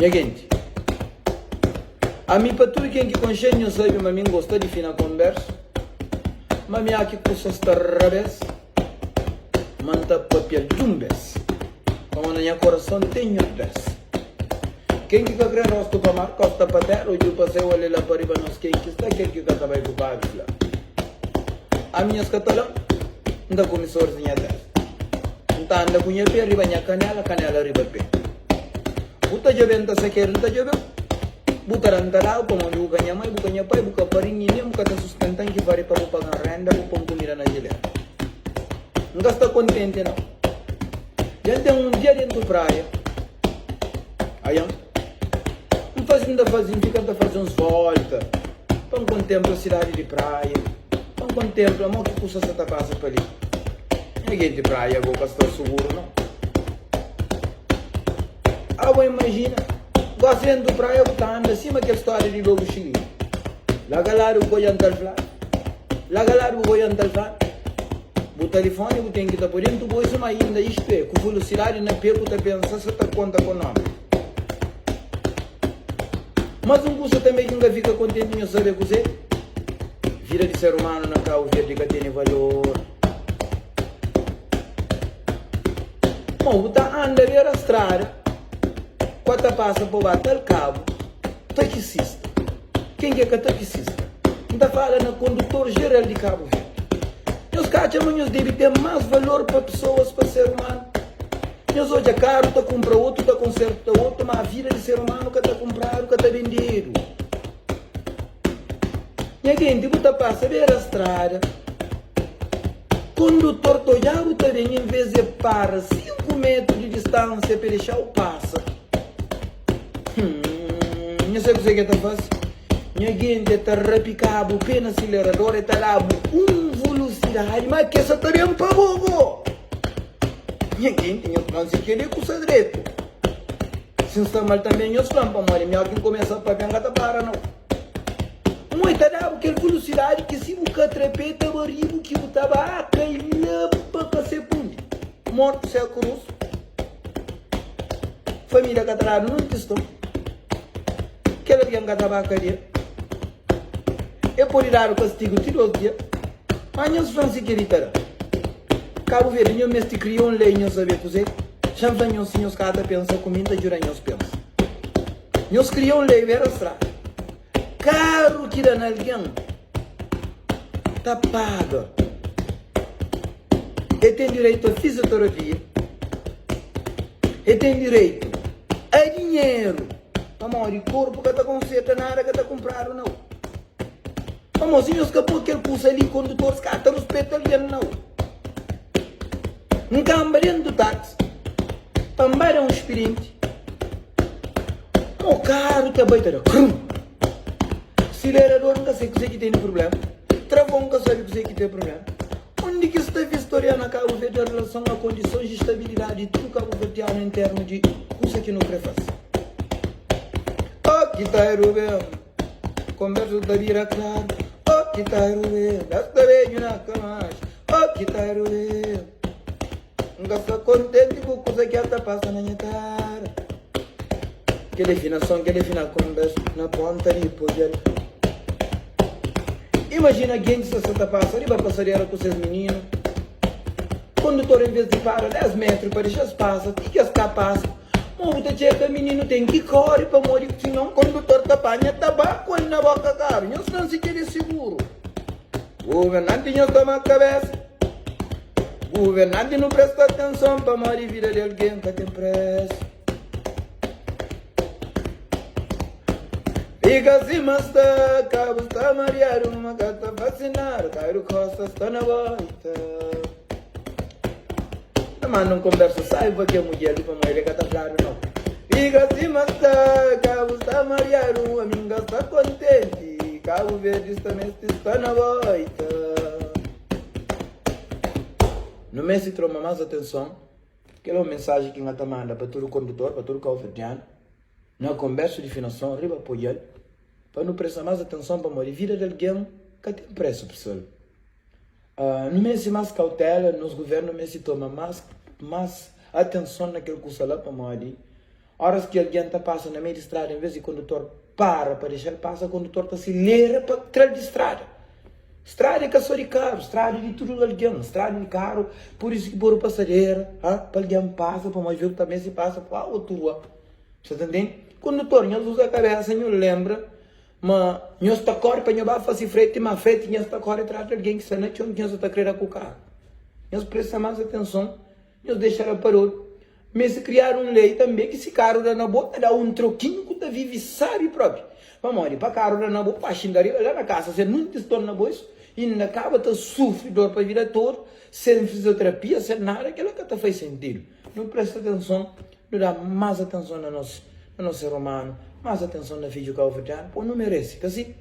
Minha gente, a mim para tudo quem que consciente não sabe, mas mim gosta de fina conversa, mas minha aqui com suas tarrabes, manta papel dumbes, como na minha coração tem bes. Quem que quer nós tu tomar costa patero, eu passei o lá para riba nós quem que está, quem que está vai com lá. A minha escatolão, ainda comissorzinha dessa. Então anda com a pé, riba minha canela riba pé. Buta jovem tá sequer, não tá jovem. Buta rantarau, como eu ganha mãe, bukanha pai, buka parinha, nem buka tá sustentando que vai para pagar renda, buka comida na geleira. Não está contente não. Já tem dia dentro da praia. Aí, não fazendo, fica fazendo uns voltas. Para contemplar a cidade de praia. Para contemplar, mas que custa essa passa para ali. Ninguém de praia, vou estar seguro não. Agora imagina, gostando de praia, está andando acima que a história de logo chile. Lá galera o goiantal lá. Lá galera o goiantal lá. O telefone tem que estar por dentro, o isso mas ainda isto é, com velocidade na pé, você pensa se está conta com o nome. Mas um curso também que nunca fica contente em saber que você vida de ser humano na causa verde que tem valor. Bom, você anda ali na estrada, quando passa por bater cabo, taxista. Quem que é taxista? Ainda fala no condutor geral de Cabo Verde. E os caras devem ter mais valor para pessoas, para ser humano. E os hoje é caro, está compra outro, está conserta outro, mas a vida de ser humano que está comprado, que está vendido. E alguém tipo está passa ver a estrada, condutor tojado também, em vez de para 5 metros de distância para deixar o passa. Não sei o que você está fazendo. Ninguém está repicado, o pé no acelerador, está lá com velocidade, mas que essa tarefa é para bobo. Ninguém tem o trânsito que ele custa direito. Se está mal também, eu estou para morrer, minha alguém começa a pagar, não para não. Muita dava aquela velocidade que se o catrepeta marido que o tabaco e lampa para ser punho. Morto se cruz. Família catrado não testou. Que ela tinha tabaco ali. É por ir dar o castigo tirou o dia. Mas não se faz se querer. Cabo Verde, não me criou um lei, não sabia fazer. Já venham se os caras pensam comida, jura não se pensa. Nos criou um lei, vera estrada. Caro que dá alguém, está pago. Ele tem direito a fisioterapia. Ele tem direito a dinheiro. Amor, o corpo que está consertando nada que está comprado, não. Amorzinhos que por aquele curso ali, condutores que estão respeitando ali, não. Um cambarão do táxi. Também é um experiente. O carro que abaita da acelerador nunca sei que tem problema. Travão nunca sabe que tem problema. Onde que está historiando a Cabo Verde em relação a condições de estabilidade e tudo Cabo Verdeano em termos de coisa que não prefaz. Oh, que está Rubem. Conversa da vira claro. Oh, que está Rubem. Desta vez na cama. Oh, que está Rubem. Nunca está contente com coisa que está passando na minha cara. Que definição conversa na ponta de poder. Imagina quem se você passa, ali vai passar com seus meninos. Condutor, em vez de parar 10 metros para deixar espaço, o que as capas? Muita gente, menino tem que correr para morrer, senão o condutor da panha tabaco na boca, cara. Não se quer seguro. Governante não toma a cabeça. Governante não presta atenção para morrer a vida de alguém que tem pressa. Diga assim, mas está, cabo está mareado, uma gata vacinar, Cairo Costa está na volta. Mas não conversa, saiba que a mulher de como ele está claro, não. Diga assim, mas está, cabo está mareado, a minha está contente, Cabo Verde está na volta. No mês se troma mais atenção, que é uma mensagem que está manda para todo condutor, para todo Cabo Verdeano, na conversa de financiação, arriba apoiar, para não prestar mais atenção para morrer. Vida de alguém que tem preço, pessoal. No mês de mais cautela, nos governos, no mês se toma mais atenção naquele que está lá para morrer. Horas que alguém está passando na meio de estrada, em vez de condutor para deixar passar, o condutor está acelera para trás de estrada. Estrada é só de carro, estrada de tudo alguém, estrada de carro, por isso que por o passageiro, para alguém passa, para mais ver também se passa para a outra rua. Você está entendendo? Condutor, nós usa a cabeça, não lembra, mas nós está correndo para nós fazer frente, mas frente nós está correndo atrás de alguém que está na chão, que nós está querendo com o carro. Nós prestamos mais atenção, nós deixamos parou. Mas se criar lei também que se carro da na boa dá troquinho que tá vive sabe próprio. Vamos olhar para carro da na boa, para xingar lá na casa, você não está na boa e na acaba tá sofre dor para vida toda, sem fisioterapia, sem nada, aquilo que tá faz sentido. Não presta atenção, não dá mais atenção no nosso ser humano, mais atenção na filho que eu vou dar, pô, não merece, assim.